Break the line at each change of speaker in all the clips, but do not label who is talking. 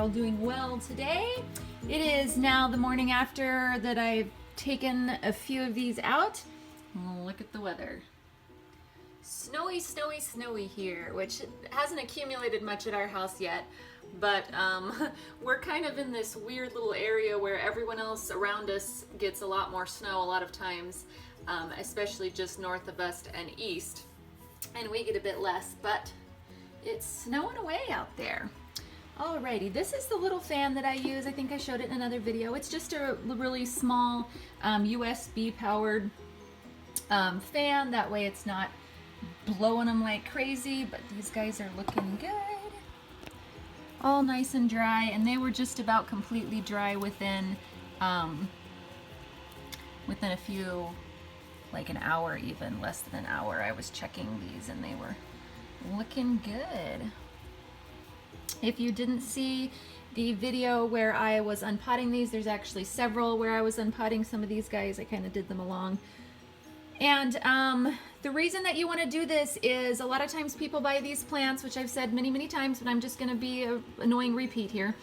all doing well today. It is now the morning after that I've taken a few of these out. Look at the weather. Snowy, snowy, snowy here, which hasn't accumulated much at our house yet, but we're kind of in this weird little area where everyone else around us gets a lot more snow a lot of times, especially just north of us and east, and we get a bit less, but it's snowing away out there. Alrighty, this is the little fan that I use. I think I showed it in another video. It's just a really small USB powered fan. That way it's not blowing them like crazy, but these guys are looking good. All nice and dry, and they were just about completely dry within a few, like an hour, even less than an hour. I was checking these and they were looking good. If you didn't see the video where I was unpotting these, there's actually several where I was unpotting some of these guys. I kind of did them along. And the reason that you want to do this is a lot of times people buy these plants, which I've said many, many times, but I'm just going to be an annoying repeat here.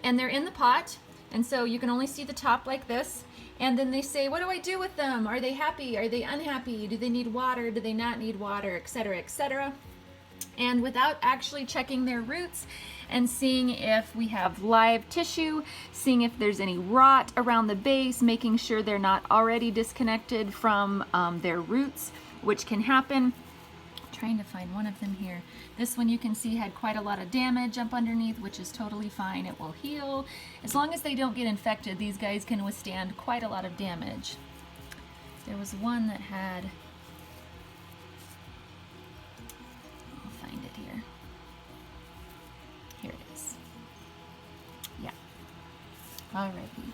And they're in the pot, and so you can only see the top like this. And then they say, what do I do with them? Are they happy? Are they unhappy? Do they need water? Do they not need water? Etc., etc. And without actually checking their roots and seeing if we have live tissue, seeing if there's any rot around the base, making sure they're not already disconnected from their roots, which can happen. I'm trying to find one of them here. This one you can see had quite a lot of damage up underneath, which is totally fine. It will heal. As long as they don't get infected, these guys can withstand quite a lot of damage. There was one that had, I'll find it here. Here it is. Yeah. Alrighty.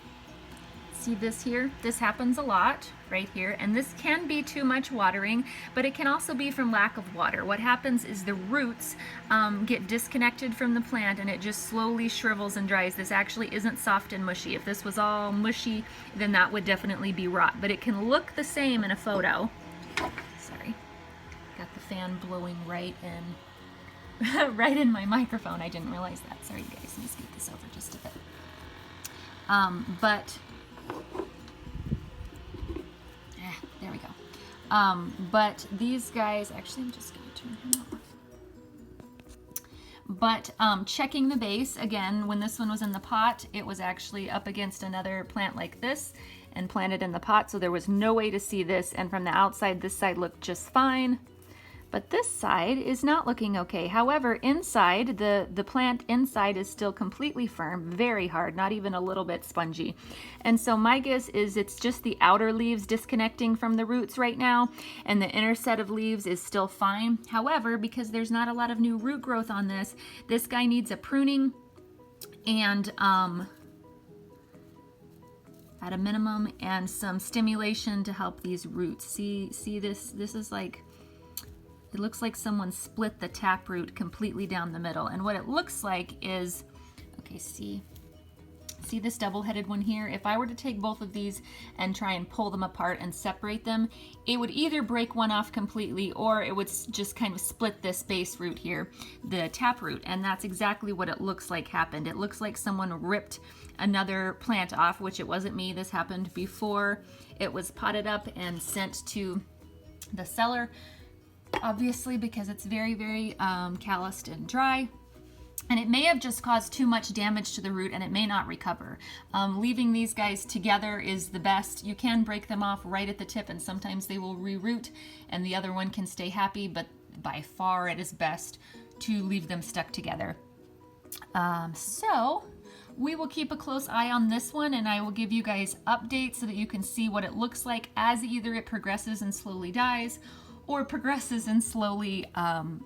See this here? This happens a lot right here, and this can be too much watering, but it can also be from lack of water. What happens is the roots get disconnected from the plant and it just slowly shrivels and dries. This actually isn't soft and mushy. If this was all mushy, then that would definitely be rot, but it can look the same in a photo. Sorry, got the fan blowing right in right in my microphone. I didn't realize that. Sorry guys, let me scoot this over just a bit. There we go. But these guys, actually I'm just going to turn him off. But checking the base, again, when this one was in the pot, it was actually up against another plant like this and planted in the pot, so there was no way to see this, and from the outside this side looked just fine. But this side is not looking okay. However, inside, the plant inside is still completely firm, very hard, not even a little bit spongy. And so my guess is it's just the outer leaves disconnecting from the roots right now, and the inner set of leaves is still fine. However, because there's not a lot of new root growth on this, this guy needs a pruning and at a minimum, and some stimulation to help these roots. See this? This is like, it looks like someone split the taproot completely down the middle. And what it looks like is, okay, see this double-headed one here? If I were to take both of these and try and pull them apart and separate them, it would either break one off completely or it would just kind of split this base root here, the taproot. And that's exactly what it looks like happened. It looks like someone ripped another plant off, which it wasn't me. This happened before it was potted up and sent to the cellar. Obviously, because it's very, very calloused and dry, and it may have just caused too much damage to the root and it may not recover. Leaving these guys together is the best. You can break them off right at the tip and sometimes they will reroot and the other one can stay happy, but by far it is best to leave them stuck together. So we will keep a close eye on this one, and I will give you guys updates so that you can see what it looks like as either it progresses and slowly dies or progresses and slowly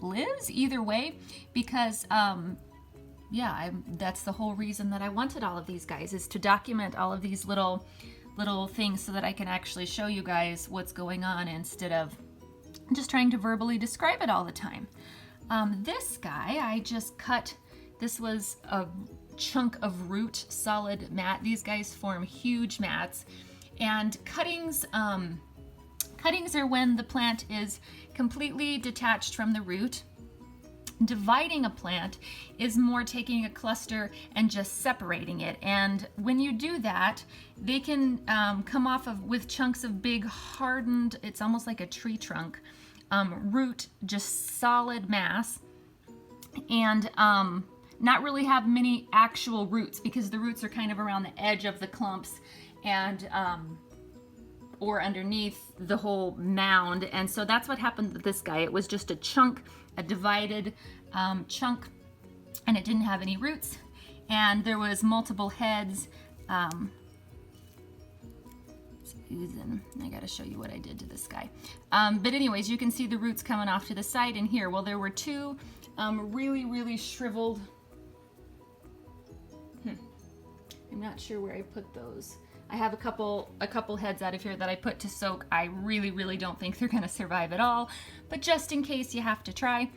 lives, either way, because yeah, that's the whole reason that I wanted all of these guys, is to document all of these little things so that I can actually show you guys what's going on instead of just trying to verbally describe it all the time. This guy, I just cut, this was a chunk of root, solid mat. These guys form huge mats, and cuttings are when the plant is completely detached from the root Dividing a plant is more taking a cluster and just separating it. And when you do that, they can come off of with chunks of big hardened, it's almost like a tree trunk, root, just solid mass, and not really have many actual roots, because the roots are kind of around the edge of the clumps and or underneath the whole mound. And so that's what happened with this guy. It was just a chunk, a divided chunk, and it didn't have any roots, and there was multiple heads. I gotta show you what I did to this guy. But anyways, you can see the roots coming off to the side and here. Well, there were two really shriveled. I'm not sure where I put those. I have a couple heads out of here that I put to soak. I really don't think they're gonna survive at all, but just in case, you have to try.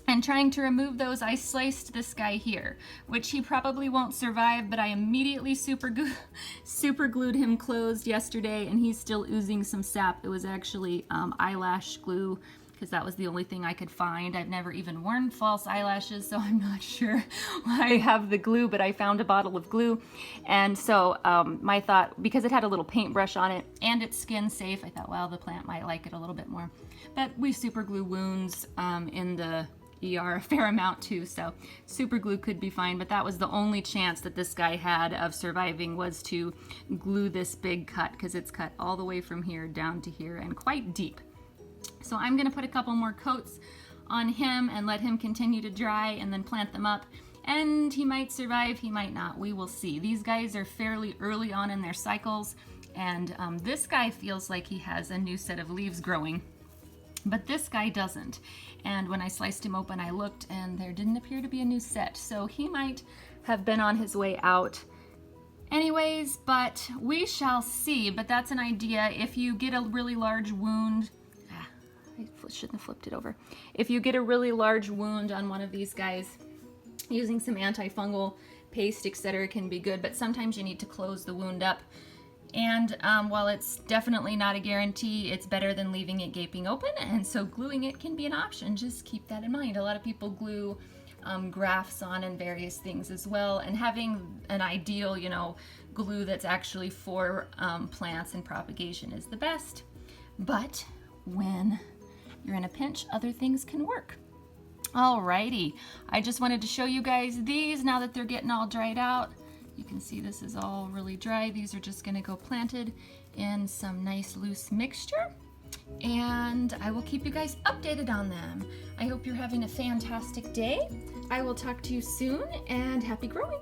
And trying to remove those, I sliced this guy here, which he probably won't survive, but I immediately super glued him closed yesterday, and he's still oozing some sap. It was actually eyelash glue, because that was the only thing I could find. I've never even worn false eyelashes, so I'm not sure why I have the glue, but I found a bottle of glue. And so my thought, because it had a little paintbrush on it and it's skin safe, I thought, well, the plant might like it a little bit more. But we super glue wounds in the ER a fair amount too, so super glue could be fine, but that was the only chance that this guy had of surviving, was to glue this big cut, because it's cut all the way from here down to here and quite deep. So I'm going to put a couple more coats on him and let him continue to dry, and then plant them up. And he might survive, he might not. We will see. These guys are fairly early on in their cycles, and this guy feels like he has a new set of leaves growing, but this guy doesn't. And when I sliced him open, I looked, and there didn't appear to be a new set. So he might have been on his way out anyways, but we shall see. But that's an idea. If you get a really large wound, I shouldn't have flipped it over. If you get a really large wound on one of these guys, using some antifungal paste, etc., can be good, but sometimes you need to close the wound up. And while it's definitely not a guarantee, it's better than leaving it gaping open, and so gluing it can be an option. Just keep that in mind. A lot of people glue grafts on and various things as well, and having an ideal, glue that's actually for plants and propagation is the best. But when you're in a pinch, other things can work. Alrighty, I just wanted to show you guys these now that they're getting all dried out. You can see this is all really dry. These are just gonna go planted in some nice loose mixture, and I will keep you guys updated on them. I hope you're having a fantastic day. I will talk to you soon, and happy growing.